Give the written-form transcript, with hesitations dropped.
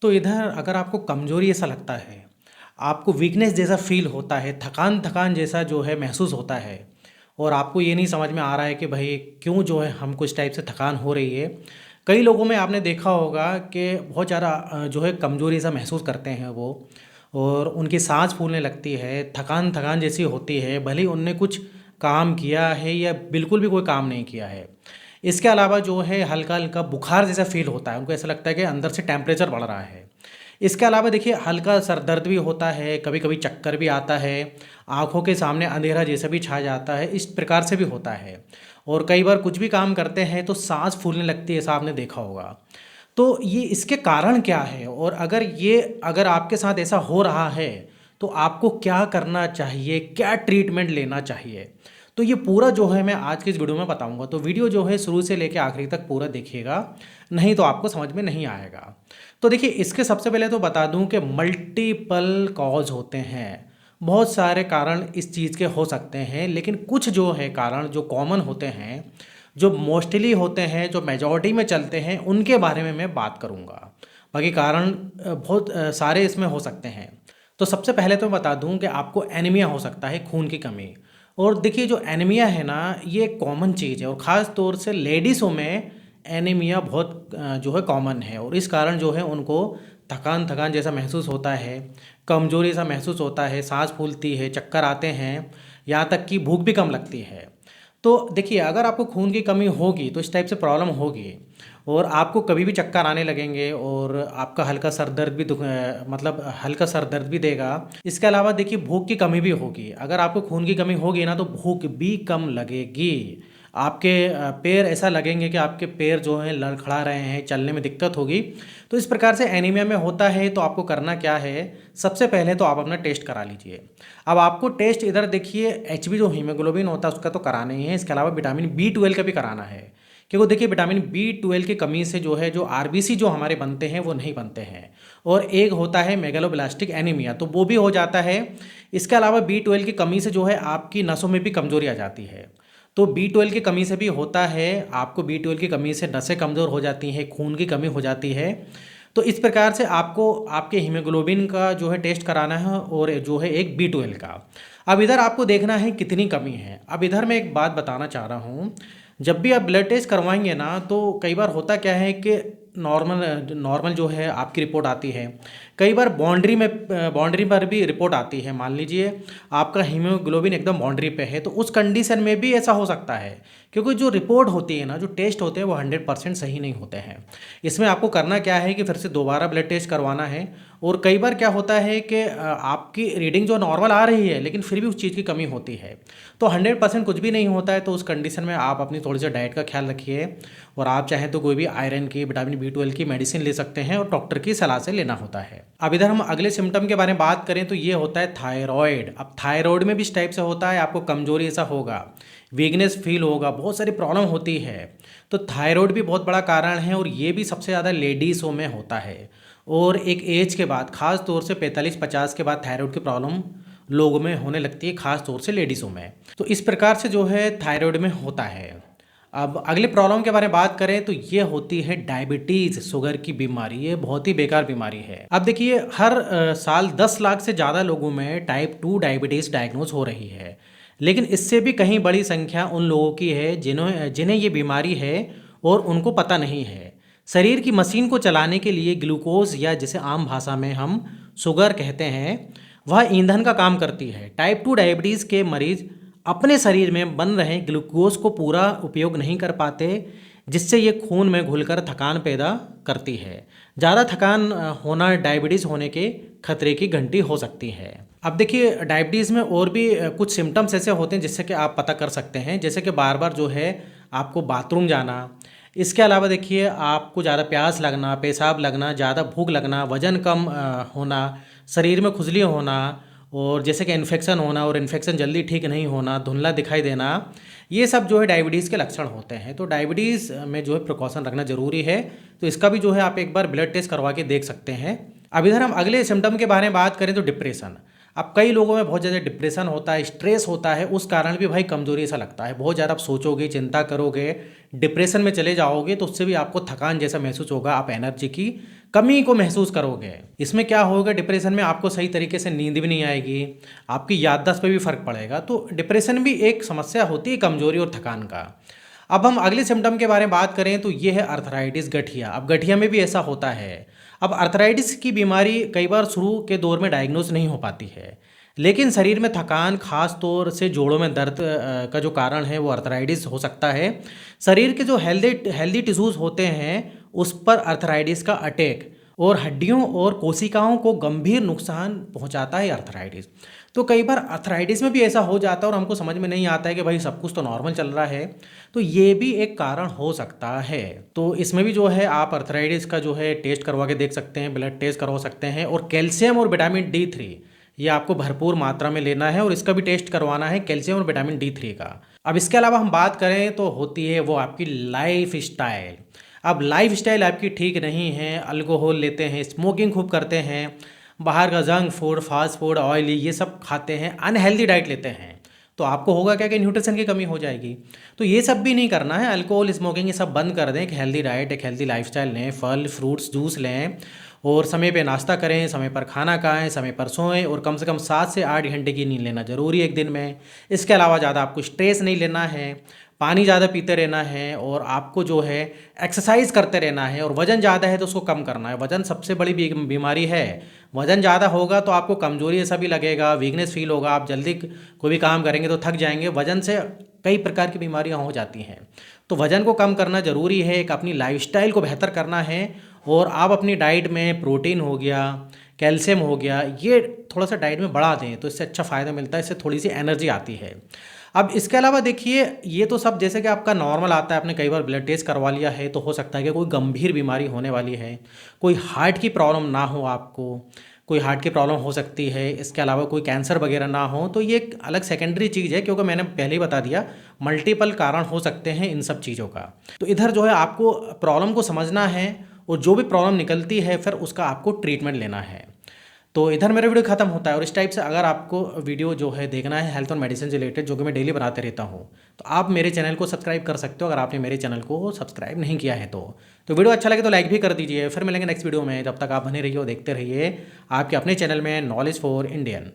तो इधर अगर आपको कमज़ोरी ऐसा लगता है, आपको वीकनेस जैसा फ़ील होता है, थकान-थकान जैसा जो है महसूस होता है और आपको ये नहीं समझ में आ रहा है कि भई क्यों जो है हमको इस टाइप से थकान हो रही है। कई लोगों में आपने देखा होगा कि बहुत ज़्यादा जो है कमज़ोरी सा महसूस करते हैं वो और उनकी साँस फूलने लगती है, थकान-थकान जैसी होती है, भले ही उनने कुछ काम किया है या बिल्कुल भी कोई काम नहीं किया है। इसके अलावा जो है हल्का-हल्का बुखार जैसा फ़ील होता है, उनको ऐसा लगता है कि अंदर से टेम्परेचर बढ़ रहा है। इसके अलावा देखिए हल्का सर दर्द भी होता है, कभी-कभी चक्कर भी आता है, आँखों के सामने अंधेरा जैसा भी छा जाता है, इस प्रकार से भी होता है। और कई बार कुछ भी काम करते हैं तो साँस फूलने लगती है, ऐसा आपने देखा होगा। तो ये इसके कारण क्या है? और अगर आपके साथ ऐसा हो रहा है, तो आपको क्या करना चाहिए? क्या ट्रीटमेंट लेना चाहिए? तो ये पूरा जो है मैं आज की इस वीडियो में बताऊँगा। तो वीडियो जो है शुरू से लेके आखिरी तक पूरा देखिएगा, नहीं तो आपको समझ में नहीं आएगा। तो देखिए इसके सबसे पहले तो बता दूँ कि मल्टीपल कॉज़ होते हैं। बहुत सारे कारण इस चीज़ के हो सकते हैं, लेकिन कुछ जो है कारण जो कॉमन होते हैं, जो मोस्टली होते हैं, जो मेजॉरिटी में चलते हैं, उनके बारे में मैं बात करूँगा। बाकी कारण बहुत सारे इसमें हो सकते हैं। तो सबसे पहले तो बता दूँ कि आपको एनीमिया हो सकता है, खून की कमी। और देखिए जो एनीमिया है ना, ये कॉमन चीज़ है और ख़ास तौर से लेडीज़ों में एनीमिया बहुत जो है कॉमन है और इस कारण जो है उनको थकान-थकान जैसा महसूस होता है, कमज़ोरी सा महसूस होता है, साँस फूलती है, चक्कर आते हैं, यहाँ तक कि भूख भी कम लगती है। तो देखिए अगर आपको खून की कमी होगी तो इस टाइप से प्रॉब्लम होगी और आपको कभी भी चक्कर आने लगेंगे और आपका हल्का सर दर्द भी मतलब हल्का सर दर्द भी देगा। इसके अलावा देखिए भूख की कमी भी होगी। अगर आपको खून की कमी होगी ना तो भूख भी कम लगेगी। आपके पैर ऐसा लगेंगे कि आपके पैर जो हैं लड़खड़ा रहे हैं, चलने में दिक्कत होगी। तो इस प्रकार से एनीमिया में होता है तो आपको करना क्या है, सबसे पहले तो आप अपना टेस्ट करा लीजिए। अब आपको टेस्ट इधर देखिए एचबी जो हीमोग्लोबिन होता है उसका तो कराना ही है, इसके अलावा विटामिन बी 12 का भी कराना है। क्योंकि देखिए विटामिन बी 12 की कमी से जो है जो आरबीसी जो हमारे बनते हैं वो नहीं बनते हैं और एक होता है मेगालोब्लास्टिक एनीमिया तो वो भी हो जाता है। इसके अलावा बी 12 की कमी से जो है आपकी नसों में भी कमजोरी आ जाती है। तो बी 12 की कमी से भी होता है, आपको बी 12 की कमी से नसें कमज़ोर हो जाती हैं, खून की कमी हो जाती है। तो इस प्रकार से आपको आपके हीमोग्लोबिन का जो है टेस्ट कराना है और जो है एक बी 12 का। अब इधर आपको देखना है कितनी कमी है। अब इधर मैं एक बात बताना चाह रहा हूँ, जब भी आप ब्लड टेस्ट करवाएंगे ना तो कई बार होता क्या है कि नॉर्मल नॉर्मल जो है आपकी रिपोर्ट आती है। कई बार बाउंड्री पर भी रिपोर्ट आती है। मान लीजिए आपका हीमोग्लोबिन एकदम बाउंड्री पे है तो उस कंडीशन में भी ऐसा हो सकता है, क्योंकि जो रिपोर्ट होती है ना, जो टेस्ट होते हैं वो 100% सही नहीं होते हैं। इसमें आपको करना क्या है कि फिर से दोबारा ब्लड टेस्ट करवाना है। और कई बार क्या होता है कि आपकी रीडिंग जो नॉर्मल आ रही है लेकिन फिर भी उस चीज़ की कमी होती है। तो 100% कुछ भी नहीं होता है, तो उस कंडीशन में आप अपनी थोड़ी सी डाइट का ख्याल रखिए और आप चाहें तो कोई भी आयरन की, विटामिन बी 12 की मेडिसिन ले सकते हैं और डॉक्टर की सलाह से लेना होता है। अब इधर हम अगले सिम्टम के बारे में बात करें तो ये होता है थायराइड। अब थायराइड में भी इस टाइप से होता है, आपको कमजोरी ऐसा होगा, वीकनेस फील होगा, बहुत सारी प्रॉब्लम होती है। तो थायराइड भी बहुत बड़ा कारण है और ये भी सबसे ज़्यादा लेडीज़ों में होता है और एक एज के बाद, खास तौर से 45-50 के बाद थायराइड की प्रॉब्लम लोगों में होने लगती है, खास तौर से लेडीज़ों में। तो इस प्रकार से जो है थायराइड में होता है। अब अगले प्रॉब्लम के बारे में बात करें तो ये होती है डायबिटीज़, शुगर की बीमारी। ये बहुत ही बेकार बीमारी है। अब देखिए हर साल 10 लाख से ज़्यादा लोगों में टाइप 2 डायबिटीज़ डायग्नोज हो रही है, लेकिन इससे भी कहीं बड़ी संख्या उन लोगों की है जिन्हें जिन्हें ये बीमारी है और उनको पता नहीं है। शरीर की मशीन को चलाने के लिए ग्लूकोज, या जिसे आम भाषा में हम शुगर कहते हैं, वह ईंधन का काम करती है। टाइप 2 डायबिटीज़ के मरीज अपने शरीर में बन रहे ग्लूकोज को पूरा उपयोग नहीं कर पाते, जिससे ये खून में घुलकर थकान पैदा करती है। ज़्यादा थकान होना डायबिटीज़ होने के खतरे की घंटी हो सकती है। अब देखिए डायबिटीज़ में और भी कुछ सिम्टम्स ऐसे होते हैं जिससे कि आप पता कर सकते हैं, जैसे कि बार बार जो है आपको बाथरूम जाना। इसके अलावा देखिए आपको ज़्यादा प्यास लगना, पेशाब लगना, ज़्यादा भूख लगना, वज़न कम होना, शरीर में खुजली होना और जैसे कि इन्फेक्शन होना और इन्फेक्शन जल्दी ठीक नहीं होना, धुंधला दिखाई देना, ये सब जो है डायबिटीज़ के लक्षण होते हैं। तो डायबिटीज़ में जो है प्रिकॉशन रखना ज़रूरी है। तो इसका भी जो है आप एक बार ब्लड टेस्ट करवा के देख सकते हैं। अब इधर हम अगले सिम्टम के बारे में बात करें तो डिप्रेशन। अब कई लोगों में बहुत ज़्यादा डिप्रेशन होता है, स्ट्रेस होता है, उस कारण भी भाई कमज़ोरी ऐसा लगता है। बहुत ज़्यादा आप सोचोगे, चिंता करोगे, डिप्रेशन में चले जाओगे तो उससे भी आपको थकान जैसा महसूस होगा, आप एनर्जी की कमी को महसूस करोगे। इसमें क्या होगा, डिप्रेशन में आपको सही तरीके से नींद भी नहीं आएगी, आपकी याददाश्त पे भी फ़र्क पड़ेगा। तो डिप्रेशन भी एक समस्या होती है कमज़ोरी और थकान का। अब हम अगले सिम्टम के बारे में बात करें तो ये है अर्थराइटिस, गठिया। अब गठिया में भी ऐसा होता है। अब अर्थराइटिस की बीमारी कई बार शुरू के दौर में डायग्नोस नहीं हो पाती है, लेकिन शरीर में थकान, खास तौर से जोड़ों में दर्द का जो कारण है वो अर्थराइटिस हो सकता है। शरीर के जो हेल्दी हेल्दी टिश्यूज़ होते हैं उस पर अर्थराइटिस का अटैक और हड्डियों और कोशिकाओं को गंभीर नुकसान पहुंचाता है अर्थराइटिस। तो कई बार अर्थराइटिस में भी ऐसा हो जाता है और हमको समझ में नहीं आता है कि भाई सब कुछ तो नॉर्मल चल रहा है, तो ये भी एक कारण हो सकता है। तो इसमें भी जो है आप अर्थराइटिस का जो है टेस्ट करवा के देख सकते हैं, ब्लड टेस्ट करवा सकते हैं। और कैल्शियम और विटामिन D3 ये आपको भरपूर मात्रा में लेना है और इसका भी टेस्ट करवाना है, कैल्शियम और विटामिन D3 का। अब इसके अलावा हम बात करें तो होती है वो आपकी लाइफ स्टाइल। अब लाइफ स्टाइल आपकी ठीक नहीं है, अल्कोहल लेते हैं, स्मोकिंग खूब करते हैं, बाहर का junk food, fast food, oily ये सब खाते हैं, अनहेल्दी डाइट लेते हैं, तो आपको होगा क्या कि न्यूट्रिशन की कमी हो जाएगी। तो ये सब भी नहीं करना है, अल्कोहल, स्मोकिंग ये सब बंद कर दें। एक हेल्दी डाइट, एक हेल्दी लाइफस्टाइल लें, फल, फ्रूट्स, जूस लें और समय पे नाश्ता करें, समय पर खाना खाएं, समय पर सोएं और कम से कम 7 से 8 घंटे की नींद लेना ज़रूरी है एक दिन में। इसके अलावा ज़्यादा आपको स्ट्रेस नहीं लेना है, पानी ज़्यादा पीते रहना है और आपको जो है एक्सरसाइज करते रहना है। और वज़न ज़्यादा है तो उसको कम करना है, वज़न सबसे बड़ी बीमारी है। वज़न ज़्यादा होगा तो आपको कमज़ोरी ऐसा भी लगेगा, वीकनेस फील होगा, आप जल्दी कोई भी काम करेंगे तो थक जाएंगे। वज़न से कई प्रकार की बीमारियां हो जाती हैं, तो वज़न को कम करना ज़रूरी है। एक अपनी लाइफस्टाइल को बेहतर करना है और आप अपनी डाइट में प्रोटीन हो गया, कैल्शियम हो गया, ये थोड़ा सा डाइट में बढ़ा दें तो इससे अच्छा फ़ायदा मिलता है, इससे थोड़ी सी एनर्जी आती है। अब इसके अलावा देखिए, ये तो सब जैसे कि आपका नॉर्मल आता है, आपने कई बार ब्लड टेस्ट करवा लिया है, तो हो सकता है कि कोई गंभीर बीमारी होने वाली है, कोई हार्ट की प्रॉब्लम ना हो आपको, कोई हार्ट की प्रॉब्लम हो सकती है, इसके अलावा कोई कैंसर वगैरह ना हो, तो ये एक अलग सेकेंडरी चीज़ है, क्योंकि मैंने पहले ही बता दिया मल्टीपल कारण हो सकते हैं इन सब चीज़ों का। तो इधर जो है आपको प्रॉब्लम को समझना है और जो भी प्रॉब्लम निकलती है फिर उसका आपको ट्रीटमेंट लेना है। तो इधर मेरा वीडियो खत्म होता है। और इस टाइप से अगर आपको वीडियो जो है देखना है हेल्थ और मेडिसिन से रिलेटेड, जो कि मैं डेली बनाते रहता हूँ, तो आप मेरे चैनल को सब्सक्राइब कर सकते हो अगर आपने मेरे चैनल को सब्सक्राइब नहीं किया है तो वीडियो अच्छा लगे तो लाइक भी कर दीजिए। फिर मिलेंगे नेक्स्ट वीडियो में, जब तक आप बने रहिए और देखते रहिए आपके अपने चैनल में नॉलेज फॉर इंडियन।